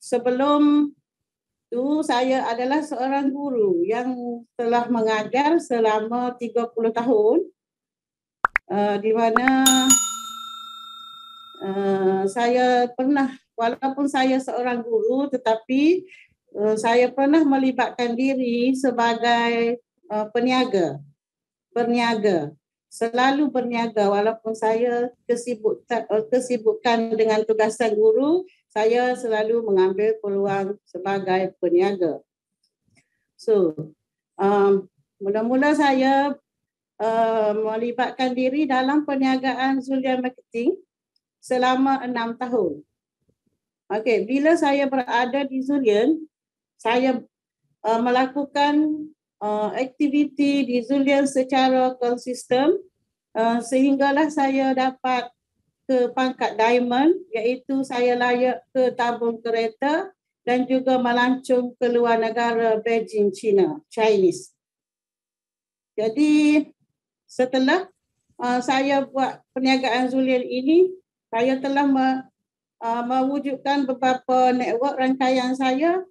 Sebelum itu saya adalah seorang guru yang telah mengajar selama 30 tahun, di mana saya pernah, walaupun saya seorang guru, tetapi saya pernah melibatkan diri sebagai berniaga, selalu berniaga walaupun saya kesibukan dengan tugasan guru, saya selalu mengambil peluang sebagai berniaga. Mula-mula saya melibatkan diri dalam perniagaan Zulian Marketing selama 6 tahun. Okey, bila saya berada di Zulian, saya melakukan aktiviti di Zulian secara konsisten sehinggalah saya dapat ke pangkat diamond, iaitu saya layak ke tabung kereta dan juga melancong ke luar negara Beijing, China, Chinese. Jadi setelah saya buat perniagaan Zulian ini, saya telah mewujudkan beberapa network rangkaian saya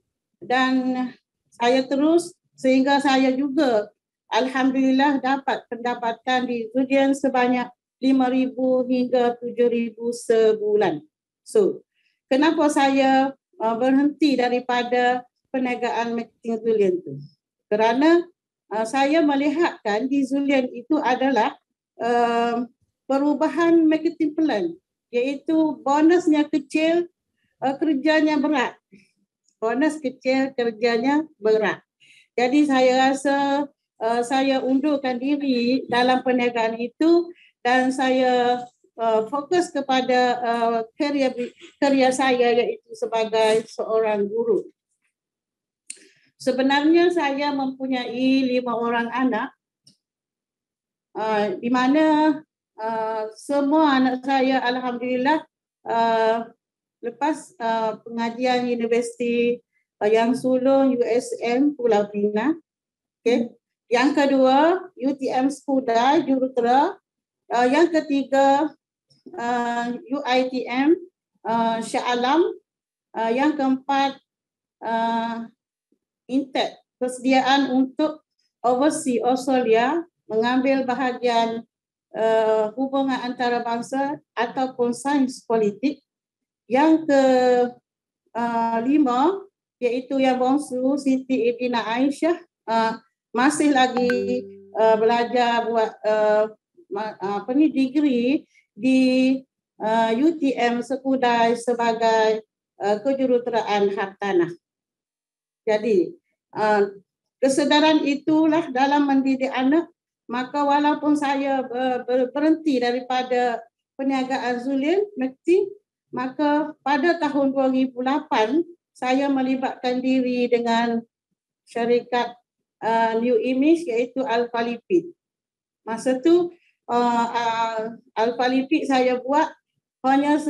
dan saya terus sehingga saya juga alhamdulillah dapat pendapatan di Zulian sebanyak 5,000 hingga 7,000 sebulan. Kenapa saya berhenti daripada perniagaan marketing Zulian itu? Kerana saya melihatkan di Zulian itu adalah perubahan marketing plan, iaitu bonusnya kecil, kerjanya berat. Bonus kecil, kerjanya berat. Jadi saya rasa saya undurkan diri dalam perniagaan itu dan saya fokus kepada kerja saya, iaitu sebagai seorang guru. Sebenarnya saya mempunyai 5 orang anak, di mana semua anak saya alhamdulillah lepas pengajian universiti yang sulung USM Pulau Pinang. Okay. Yang kedua UTM Sekuda Jurutera. Yang ketiga UITM Shah Alam. Yang keempat Intech, persediaan untuk overseas Australia, mengambil bahagian hubungan antarabangsa ataupun sains politik. Yang kelima, iaitu yang bongsu Siti Ibina Aisyah, masih lagi belajar buat degree di UTM Sekudai sebagai kejuruteraan hartanah. Jadi kesedaran itulah dalam mendidik anak. Maka walaupun saya berhenti daripada perniagaan Zulian Marketing, maka pada tahun 2008 saya melibatkan diri dengan syarikat New Image, iaitu Alpha Lipid. Masa tu Alpha Lipid saya buat hanya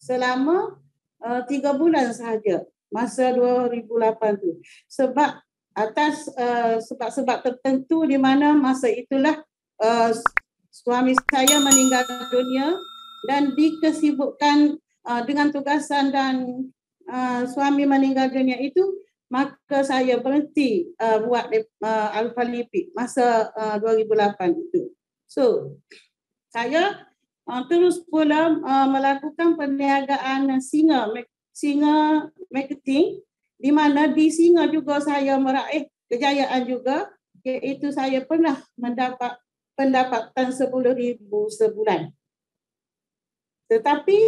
selama 3 bulan sahaja masa 2008 tu. Sebab atas sebab-sebab tertentu, di mana masa itulah suami saya meninggal dunia dan dikesibukkan dengan tugasan dan suami meninggal dunia itu, maka saya berhenti buat Alpha Lipid masa 2008 itu. Saya terus pula melakukan perniagaan Singa Marketing, di mana di Singa juga saya meraih kejayaan juga, iaitu saya pernah mendapat pendapatan 10,000 sebulan. Tetapi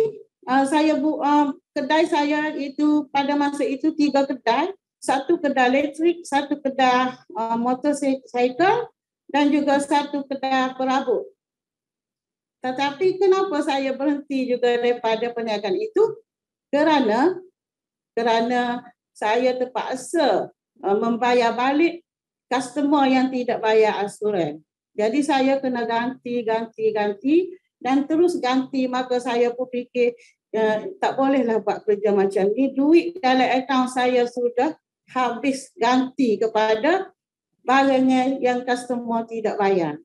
kedai saya itu pada masa itu 3 kedai, 1 kedai elektrik, 1 kedai motorsikal dan juga 1 kedai perabot. Tetapi kenapa saya berhenti juga daripada perniagaan itu? Kerana saya terpaksa membayar balik customer yang tidak bayar asuran. Jadi saya kena ganti dan terus ganti. Maka saya pun fikir tak bolehlah buat kerja macam ni. Duit dalam akaun saya sudah habis ganti kepada barangnya yang customer tidak bayar.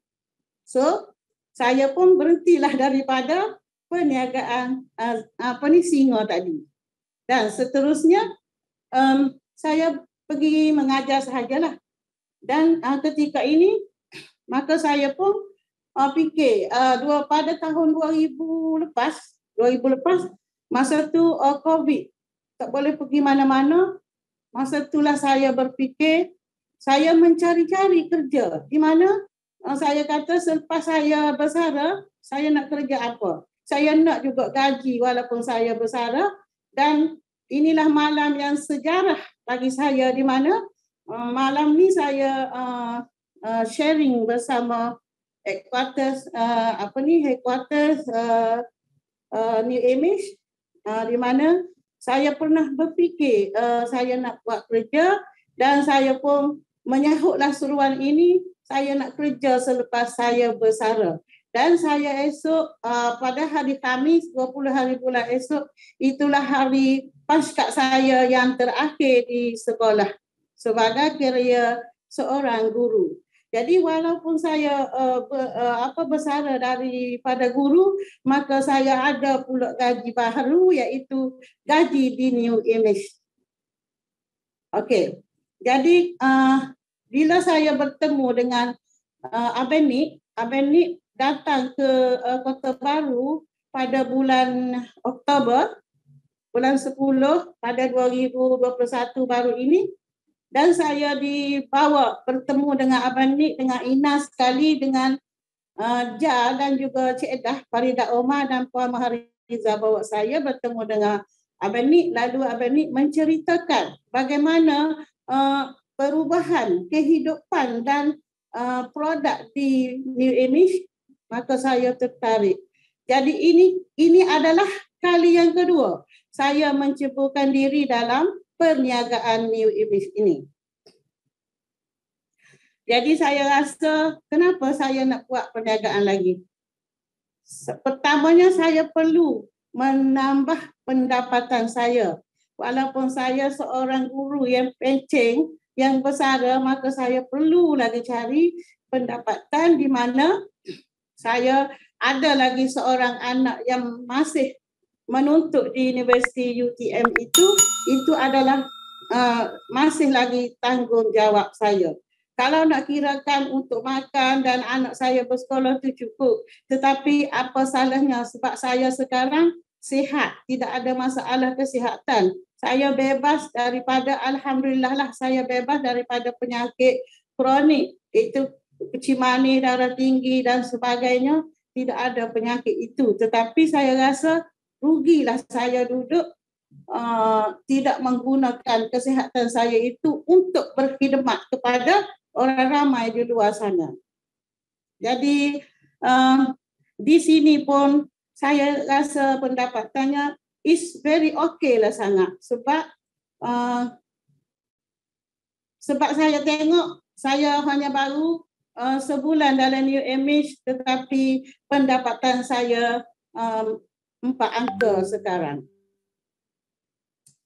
So, saya pun berhentilah daripada perniagaan singa tadi. Dan seterusnya, saya pergi mengajar sahajalah. Dan ketika ini, maka saya pun fikir, pada tahun 2000 lepas, masa tu COVID, tak boleh pergi mana-mana. Masa itulah saya berfikir, saya mencari-cari kerja. Di mana saya kata selepas saya bersara, saya nak kerja apa? Saya nak juga gaji walaupun saya bersara. Dan inilah malam yang sejarah bagi saya, di mana malam ni saya sharing bersama headquarters New Image, di mana saya pernah berfikir saya nak buat kerja, dan saya pun menyahutlah seruan ini. Saya nak kerja selepas saya bersara. Dan saya esok pada hari Khamis 20 hari bulan esok, itulah hari pasca saya yang terakhir di sekolah sebagai kerja seorang guru. Jadi walaupun saya bersara daripada guru, maka saya ada pula gaji baru, iaitu gaji di New Image. Okey. Jadi bila saya bertemu dengan Abang Nick datang ke Kota Baru pada bulan Oktober, bulan 10 pada 2021 baru ini. Dan saya dibawa bertemu dengan Abang Nick, dengan Ina sekali, dengan Ja dan juga Cik Edah, Farida Omar dan Puan Mahariza bawa saya bertemu dengan Abang Nick. Lalu Abang Nick menceritakan bagaimana perubahan kehidupan dan produk di New Image, maka saya tertarik. Jadi ini adalah kali yang kedua saya menceburkan diri dalam perniagaan New Image ini. Jadi saya rasa kenapa saya nak buat perniagaan lagi? Pertamanya saya perlu menambah pendapatan saya. Walaupun saya seorang guru yang pencen, yang bersara, maka saya perlu lagi cari pendapatan, di mana saya ada lagi seorang anak yang masih menuntut di Universiti UTM itu adalah masih lagi tanggungjawab saya. Kalau nak kirakan untuk makan dan anak saya bersekolah itu cukup. Tetapi apa salahnya, sebab saya sekarang sihat, tidak ada masalah kesihatan. Saya bebas daripada, alhamdulillah lah, saya bebas daripada penyakit kronik. Itu kecimani, darah tinggi dan sebagainya. Tidak ada penyakit itu. Tetapi saya rasa rugilah saya duduk tidak menggunakan kesihatan saya itu untuk berkhidmat kepada orang ramai di luar sana. Jadi di sini pun saya rasa pendapatannya is very okay lah sangat, sebab saya tengok saya hanya baru sebulan dalam New Image, tetapi pendapatan saya 4 angka sekarang.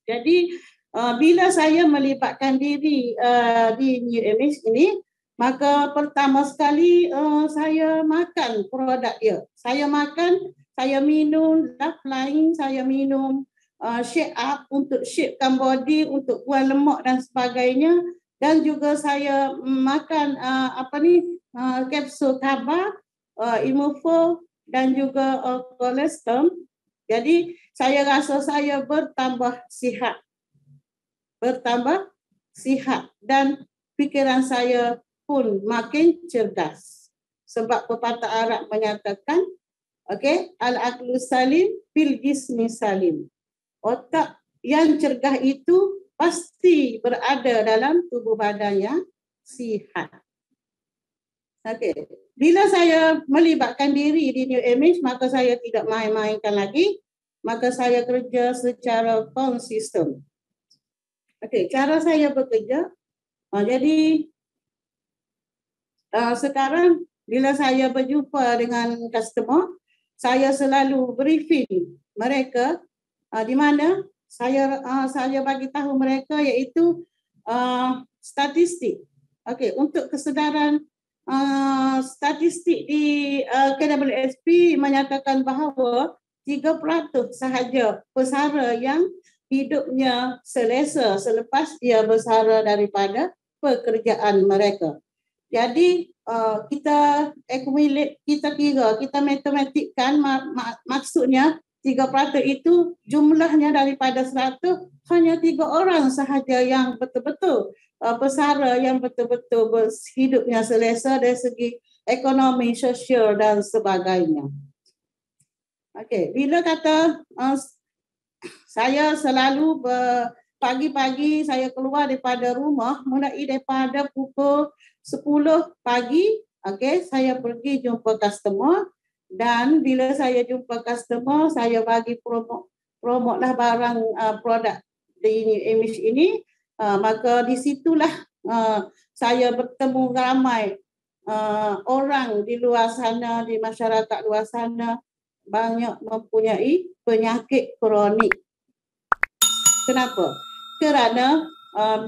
Jadi bila saya melibatkan diri di New Image ini, maka pertama sekali saya makan produk dia. Saya makan, saya minum Love-Line, saya minum Shape Up untuk shapekan body, untuk buang lemak dan sebagainya. Dan juga saya makan kapsul Kaba, Imofo dan juga Colestem. Jadi saya rasa saya bertambah sihat dan fikiran saya pun makin cerdas. Sebab pepatah Arab menyatakan, al-aqlu salim fil jismi salim. Otak yang cergas itu pasti berada dalam tubuh badan yang sihat. Bila saya melibatkan diri di New Image, maka saya tidak main-mainkan lagi. Maka saya kerja secara konsisten. Cara saya bekerja. Jadi sekarang bila saya berjumpa dengan customer, saya selalu briefing mereka, di mana saya bagi tahu mereka, iaitu statistik. Okey, untuk kesedaran statistik di KWSP menyatakan bahawa 3% sahaja pesara yang hidupnya selesa selepas dia bersara daripada pekerjaan mereka. Jadi kita accumulate, kita kira, kita matematikkan, maksudnya 3% itu jumlahnya daripada 100, hanya 3 orang sahaja yang betul-betul pesara yang betul-betul hidupnya selesa dari segi ekonomi, sosial dan sebagainya. Okey, bila kata saya selalu pagi-pagi saya keluar daripada rumah mulai daripada pukul 10 pagi, okey, saya pergi jumpa customer, dan bila saya jumpa customer saya bagi promote lah barang produk di image ini, maka di situlah saya bertemu ramai orang di luar sana, di masyarakat luar sana banyak mempunyai penyakit kronik. Kenapa? Kerana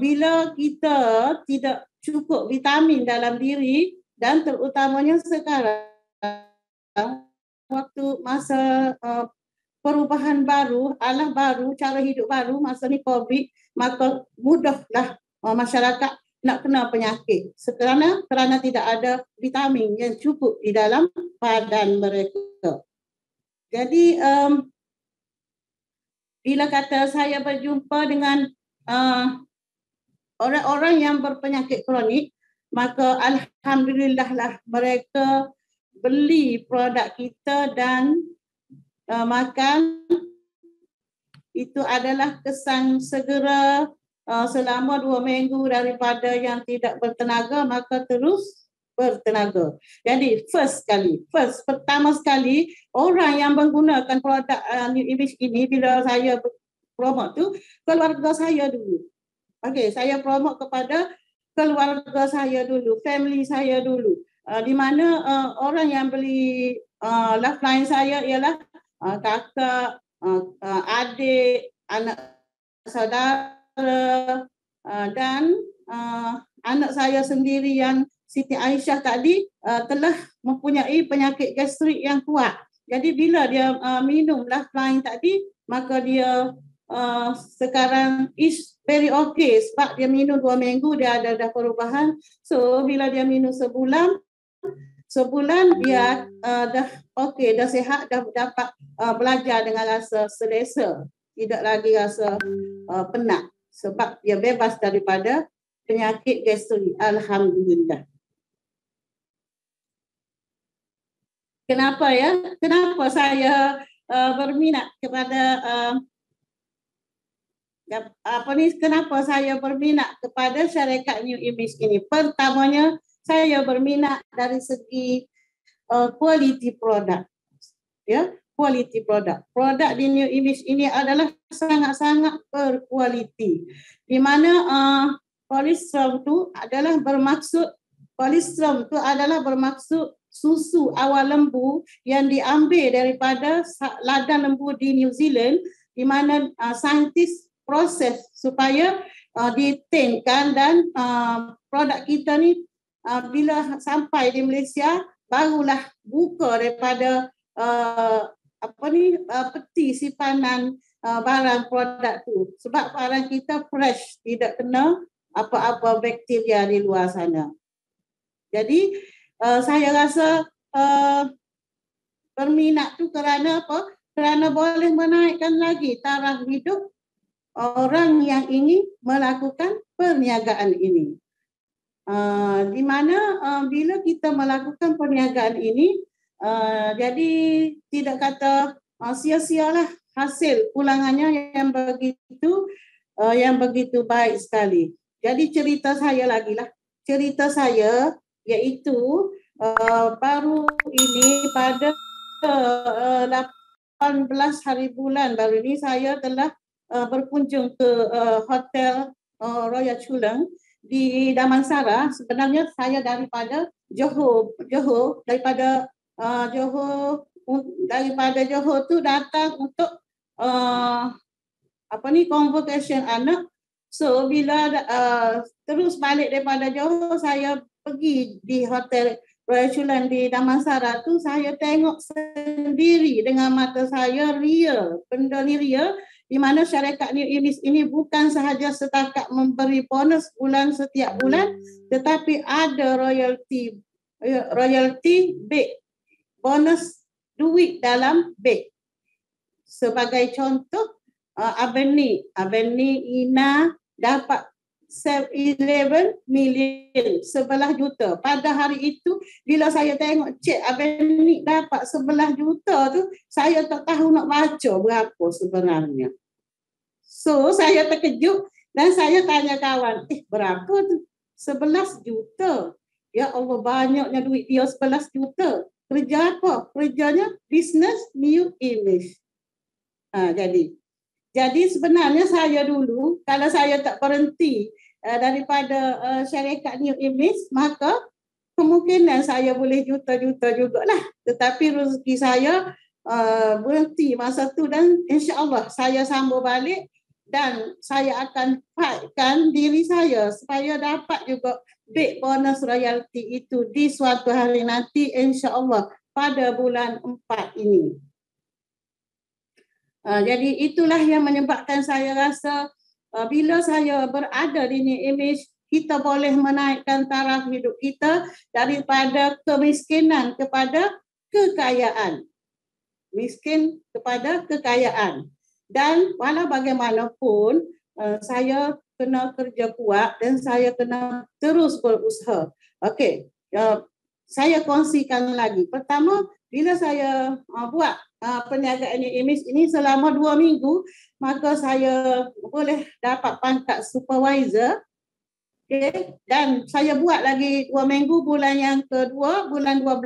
bila kita tidak cukup vitamin dalam diri, dan terutamanya sekarang waktu masa perubahan baru, alah baru, cara hidup baru, masa ni COVID, maka mudahlah masyarakat nak kena penyakit kerana tidak ada vitamin yang cukup di dalam badan mereka. Jadi bila kata saya berjumpa dengan orang-orang yang berpenyakit kronik, maka alhamdulillah lah mereka beli produk kita dan makan. Itu adalah kesan segera selama 2 minggu daripada yang tidak bertenaga maka terus bertenaga. Jadi pertama sekali orang yang menggunakan produk New Image ini, bila saya promote tu keluarga saya dulu. Okey, saya promote kepada keluarga saya dulu, family saya dulu. Di mana orang yang beli lifeline saya ialah kakak, adik, anak saudara, dan anak saya sendiri yang Siti Aisyah tadi telah mempunyai penyakit gastrik yang kuat. Jadi bila dia minum lifeline tadi, maka dia sekarang is very okay sebab dia minum 2 minggu dia ada dah perubahan. So bila dia minum sebulan dia dah okey, dah sihat, dah dapat belajar dengan rasa selesa, tidak lagi rasa penat sebab dia bebas daripada penyakit gastrik. Alhamdulillah. Kenapa ya? Kenapa saya berminat kepada kenapa saya berminat kepada syarikat New Image ini? Pertamanya saya berminat dari segi quality produk. Ya, quality produk. Produk di New Image ini adalah sangat-sangat berkualiti. Di mana polystyrene itu adalah bermaksud susu awal lembu yang diambil daripada ladang lembu di New Zealand, di mana saintis proses supaya ditainkan, dan produk kita ni bila sampai di Malaysia barulah buka daripada peti simpanan barang produk tu, sebab barang kita fresh, tidak kena apa-apa bakteria di luar sana. Jadi saya rasa berminat tu kerana apa? Kerana boleh menaikkan lagi taraf hidup orang yang ingin melakukan perniagaan ini. Di mana bila kita melakukan perniagaan ini, jadi tidak kata sia-sialah hasil pulangannya yang begitu baik sekali. Jadi cerita saya lagi lah. Cerita saya iaitu baru ini pada 18 hari bulan baru ini saya telah berkunjung ke Hotel Royal Chulang di Damansara. Sebenarnya saya daripada Johor, daripada Johor tu datang untuk convocation anak So bila terus balik daripada Johor, saya pergi di Hotel Royal Chulan di Damansara tu, saya tengok sendiri dengan mata saya real, benda ni real, di mana syarikat New Image ini bukan sahaja setakat memberi bonus bulan setiap bulan, tetapi ada royalty beg, bonus duit dalam beg. Sebagai contoh, Abeni Ina dapat 11 million, 11 juta. Pada hari itu, bila saya tengok cek Abeni dapat 11 juta tu, saya tak tahu nak baca berapa sebenarnya. So, saya terkejut dan saya tanya kawan, berapa tu? 11 juta. Ya Allah, banyaknya duit dia 11 juta. Kerja apa? Kerjanya Business New Image. Jadi sebenarnya saya dulu, kalau saya tak berhenti daripada syarikat New Image, maka kemungkinan saya boleh juta-juta jugalah. Tetapi rezeki saya berhenti masa tu dan insya-Allah saya sambung balik dan saya akan fightkan diri saya supaya dapat juga big bonus royalty itu di suatu hari nanti, insya-Allah pada bulan 4 ini. Jadi itulah yang menyebabkan saya rasa bila saya berada di New Image, kita boleh menaikkan taraf hidup kita daripada kemiskinan kepada kekayaan. Miskin kepada kekayaan. Dan walau bagaimanapun, saya kena kerja kuat dan saya kena terus berusaha. Okey, saya kongsikan lagi. Pertama, bila saya buat perniagaan Image ini selama 2 minggu, maka saya boleh dapat pangkat supervisor. Okay. Dan saya buat lagi 2 minggu, bulan yang kedua, bulan 12,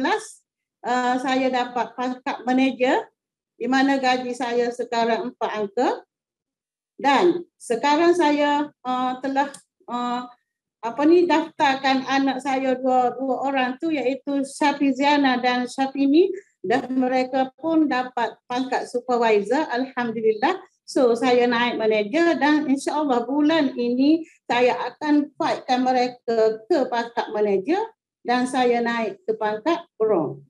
saya dapat pangkat manager, di mana gaji saya sekarang 4 angka. Dan sekarang saya telah daftarkan anak saya dua orang tu, iaitu Syafiziana dan Syafini, dan mereka pun dapat pangkat supervisor, alhamdulillah. So saya naik manager dan insya-Allah bulan ini saya akan fightkan mereka ke pangkat manager dan saya naik ke pangkat bronze.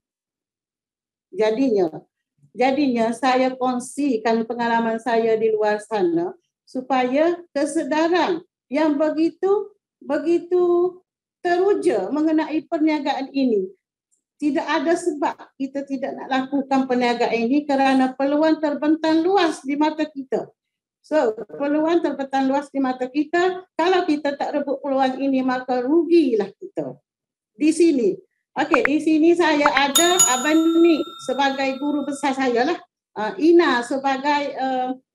Jadinya saya kongsikan pengalaman saya di luar sana supaya kesedaran yang begitu teruja mengenai perniagaan ini. Tidak ada sebab kita tidak nak lakukan perniagaan ini kerana peluang terbentang luas di mata kita. So, peluang terbentang luas di mata kita. Kalau kita tak rebut peluang ini, maka rugilah kita. Di sini. Okey, di sini saya ada Abani sebagai guru besar saya lah. Ina sebagai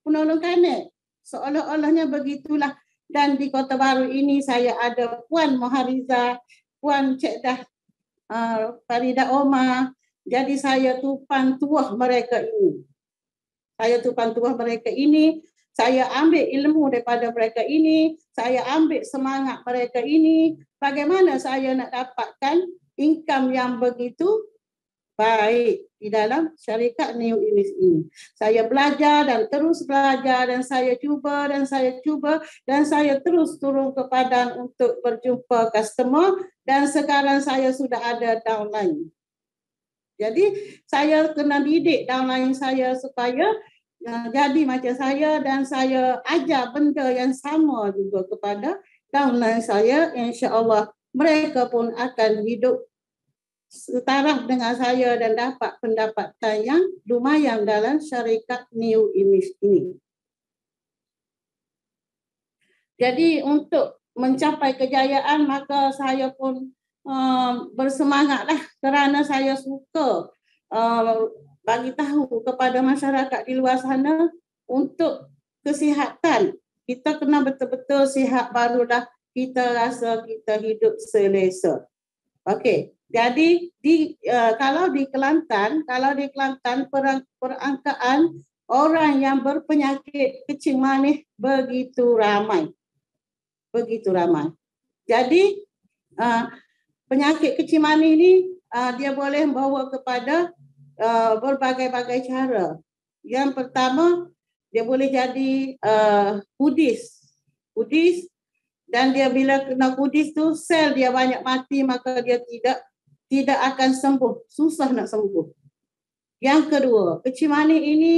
penolong kanak. Seolah-olahnya begitulah. Dan di Kota Baru ini saya ada Puan Mohariza, Puan Cik Dah, Farida Omar. Jadi saya tupan tuah mereka ini. Saya ambil ilmu daripada mereka ini. Saya ambil semangat mereka ini. Bagaimana saya nak dapatkan income yang begitu baik di dalam syarikat New Image ini. Saya belajar dan terus belajar dan saya cuba dan saya terus turun ke padang untuk berjumpa customer dan sekarang saya sudah ada downline. Jadi saya kena didik downline saya supaya jadi macam saya dan saya ajar benda yang sama juga kepada downline saya. Insya-Allah mereka pun akan hidup setaraf dengan saya dan dapat pendapatan yang lumayan dalam syarikat New Image ini. Jadi untuk mencapai kejayaan, maka saya pun bersemangatlah kerana saya suka bagi tahu kepada masyarakat di luar sana untuk kesihatan. Kita kena betul-betul sihat, barulah kita rasa kita hidup selesa. Okey. Jadi kalau di Kelantan perangkaan orang yang berpenyakit kencing manis begitu ramai. Jadi penyakit kencing manis ini dia boleh membawa kepada berbagai-bagai cara. Yang pertama, dia boleh jadi Buddhis. kudis, dan dia bila kena kudis tu sel dia banyak mati, maka dia tidak akan sembuh, susah nak sembuh. Yang kedua, kecil manis ini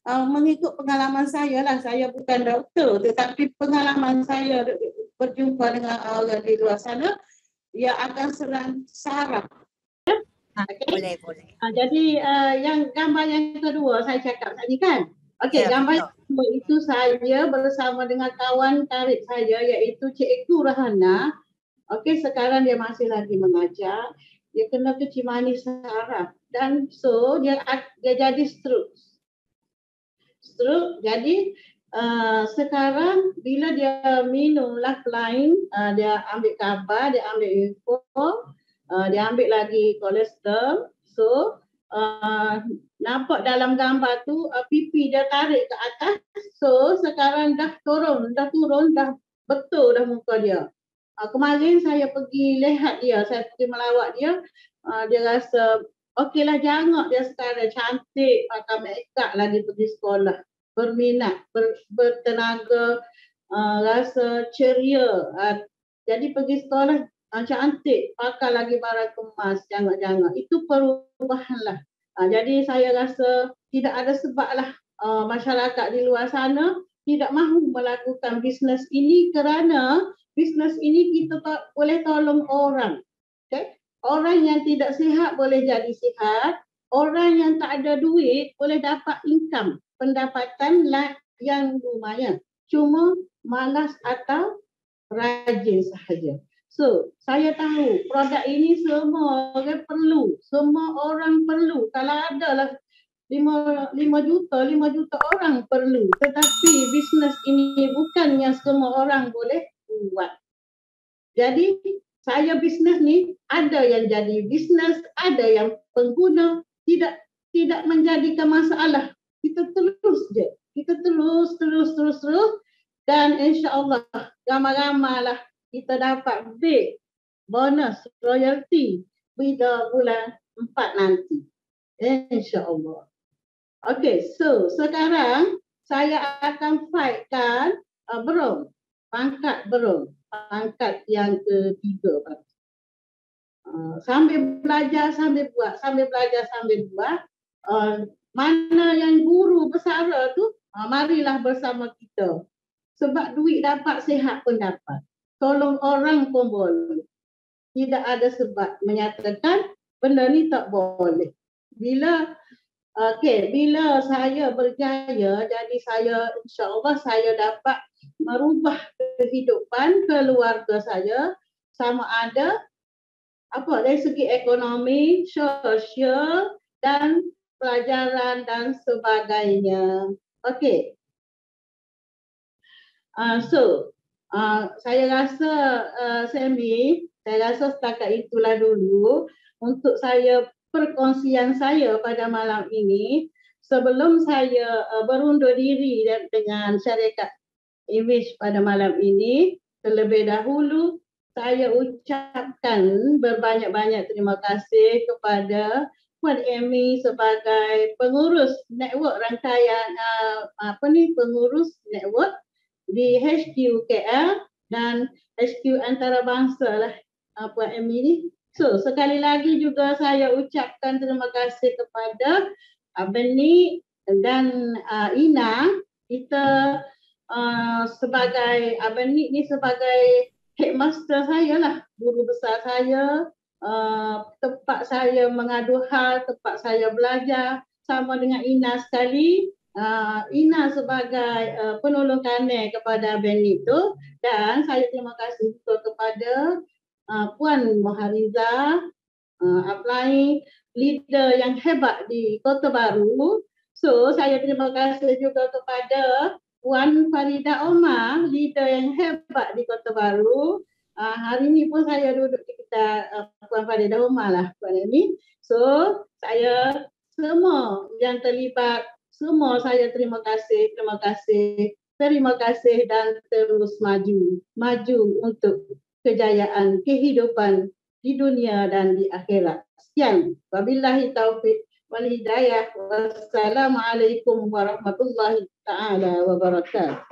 mengikut pengalaman saya lah, saya bukan doktor, tetapi pengalaman saya berjumpa dengan orang di luar sana, dia akan serang saraf. Okay. Boleh. Jadi yang gambar yang kedua saya cakap tadi kan. Okey, gambar yang kedua itu saya bersama dengan kawan karib saya iaitu Cikgu Rahana. Okey, sekarang dia masih lagi mengajar. Dia kena kecil manis saraf dan so dia jadi stroke. Jadi sekarang bila dia minum lifeline, dia ambil khabar, dia ambil info, dia ambil lagi kolesterol. So nampak dalam gambar tu pipi dia tarik ke atas. So sekarang dah turun, dah betul dah muka dia. Kemarin saya pergi lihat dia, saya pergi melawat dia. Dia rasa okeylah, jangak dia sekarang, cantik, pakai makeup lagi pergi sekolah, berminat, bertenaga, rasa ceria. Jadi pergi sekolah cantik, pakai lagi barang kemas, jangak-jangak. Itu perubahan lah. Jadi saya rasa tidak ada sebab lah masyarakat di luar sana tidak mahu melakukan bisnes ini, kerana bisnes ini kita boleh tolong orang. Okay? Orang yang tidak sihat boleh jadi sihat. Orang yang tak ada duit boleh dapat income, pendapatan yang lumayan. Cuma malas atau rajin sahaja. So, saya tahu produk ini semua orang perlu. Semua orang perlu. Kalau adalah 5 juta orang perlu. Tetapi bisnes ini bukannya semua orang boleh buat. Jadi saya bisnes ni ada yang jadi bisnes, ada yang pengguna, tidak menjadikan masalah. Kita terus je. Kita terus dan insya-Allah ramai-ramailah kita dapat big bonus royalty pada bulan 4 nanti. Insya-Allah. Okey, so sekarang saya akan fightkan Berong, pangkat Berong, pangkat yang ketiga. Sambil belajar, sambil buat, mana yang guru bersara tu, marilah bersama kita. Sebab duit dapat, sihat pun dapat. Tolong orang pun boleh. Tidak ada sebab menyatakan benda ni tak boleh. Bila saya berjaya, jadi saya insya-Allah saya dapat merubah kehidupan keluarga saya, sama ada dari segi ekonomi, sosial dan pelajaran dan sebagainya. Okey. Saya rasa Sammy, saya rasa setakat itulah dulu untuk saya perkongsian saya pada malam ini. Sebelum saya berundur diri dengan syarikat Image pada malam ini, terlebih dahulu saya ucapkan berbanyak-banyak terima kasih kepada Puan Amy sebagai pengurus network rangkaian pengurus network di HQ KL dan HQ antarabangsa lah Puan Amy ni. So sekali lagi juga saya ucapkan terima kasih kepada Beni dan Ina. Kita sebagai Beni ni sebagai headmaster saya lah, guru besar saya, tempat saya mengadu hal, tempat saya belajar, sama dengan Ina sekali. Ina sebagai penolong kanal kepada Beni tu, dan saya terima kasih juga kepada Puan Mohariza, apply leader yang hebat di Kota Baru. So saya terima kasih juga kepada Puan Farida Omar, leader yang hebat di Kota Baru. Hari ini pun saya duduk di kita Puan Farida Omar lah Puan Amy. So saya semua yang terlibat, semua saya terima kasih dan terus maju untuk kejayaan kehidupan di dunia dan di akhirat. Sekian. Wabillahi taufiq wal hidayah. Wassalamualaikum warahmatullahi taala wabarakatuh.